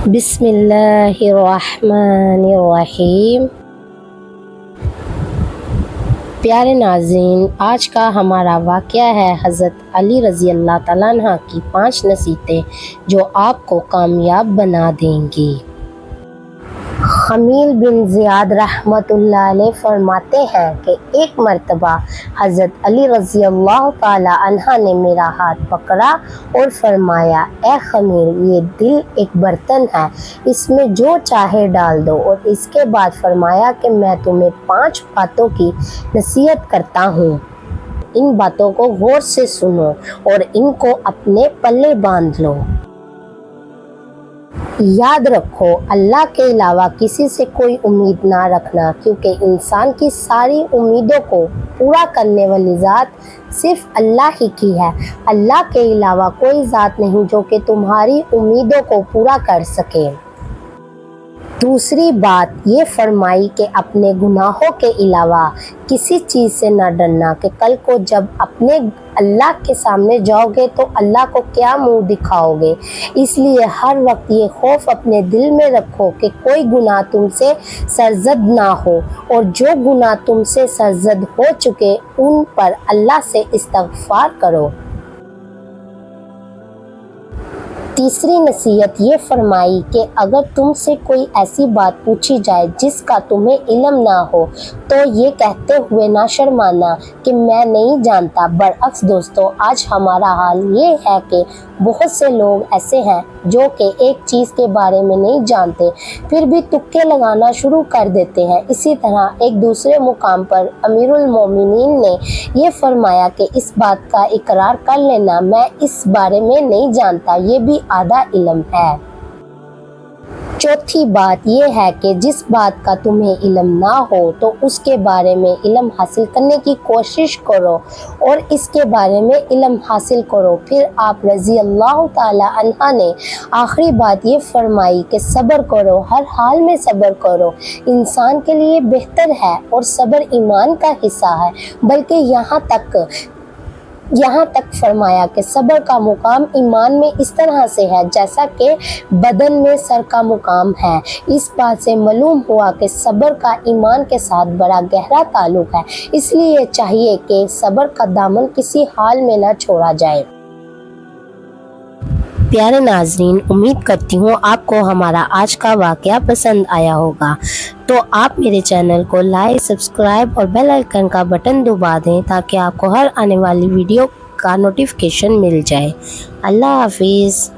بسم اللہ الرحمن الرحیم۔ پیارے ناظرین، آج کا ہمارا واقعہ ہے حضرت علی رضی اللہ تعالیٰ عنہ کی 5 نصیحتیں جو آپ کو کامیاب بنا دیں گی۔ خمیل بن زیاد رحمۃ اللہ علیہ فرماتے ہیں کہ ایک مرتبہ حضرت علی رضی اللہ تعالی عنہ نے میرا ہاتھ پکڑا اور فرمایا، اے خمیل، یہ دل ایک برتن ہے، اس میں جو چاہے ڈال دو، اور اس کے بعد فرمایا کہ میں تمہیں 5 باتوں کی نصیحت کرتا ہوں، ان باتوں کو غور سے سنو اور ان کو اپنے پلے باندھ لو۔ یاد رکھو، اللہ کے علاوہ کسی سے کوئی امید نہ رکھنا، کیونکہ انسان کی ساری امیدوں کو پورا کرنے والی ذات صرف اللہ ہی کی ہے۔ اللہ کے علاوہ کوئی ذات نہیں جو کہ تمہاری امیدوں کو پورا کر سکے۔ دوسری بات یہ فرمائی کہ اپنے گناہوں کے علاوہ کسی چیز سے نہ ڈرنا کہ کل کو جب اپنے اللہ کے سامنے جاؤ گے تو اللہ کو کیا منہ دکھاؤ گے۔ اس لیے ہر وقت یہ خوف اپنے دل میں رکھو کہ کوئی گناہ تم سے سرزد نہ ہو، اور جو گناہ تم سے سرزد ہو چکے ان پر اللہ سے استغفار کرو۔ تیسری نصیحت یہ فرمائی کہ اگر تم سے کوئی ایسی بات پوچھی جائے جس کا تمہیں علم نہ ہو تو یہ کہتے ہوئے نہ شرمانا کہ میں نہیں جانتا۔ برعکس دوستو، آج ہمارا حال یہ ہے کہ بہت سے لوگ ایسے ہیں جو کہ ایک چیز کے بارے میں نہیں جانتے پھر بھی تکے لگانا شروع کر دیتے ہیں۔ اسی طرح ایک دوسرے مقام پر امیر المومنین نے یہ فرمایا کہ اس بات کا اقرار کر لینا، میں اس بارے میں نہیں جانتا، یہ بھی آدھا علم ہے۔ چوتھی بات یہ ہے کہ جس بات کا تمہیں علم نہ ہو تو اس کے بارے میں علم حاصل کرنے کی کوشش کرو اور اس کے بارے میں علم حاصل کرو۔ پھر آپ رضی اللہ تعالی عنہ نے آخری بات یہ فرمائی کہ صبر کرو، ہر حال میں صبر کرو، انسان کے لیے بہتر ہے اور صبر ایمان کا حصہ ہے۔ بلکہ یہاں تک فرمایا کہ صبر کا مقام ایمان میں اس طرح سے ہے جیسا کہ بدن میں سر کا مقام ہے۔ اس بات سے معلوم ہوا کہ صبر کا ایمان کے ساتھ بڑا گہرا تعلق ہے، اس لیے چاہیے کہ صبر کا دامن کسی حال میں نہ چھوڑا جائے۔ پیارے ناظرین، امید کرتی ہوں آپ کو ہمارا آج کا واقعہ پسند آیا ہوگا، تو آپ میرے چینل کو لائک، سبسکرائب اور بیل آئیکن کا بٹن دبا دیں تاکہ آپ کو ہر آنے والی ویڈیو کا نوٹیفیکیشن مل جائے۔ اللہ حافظ۔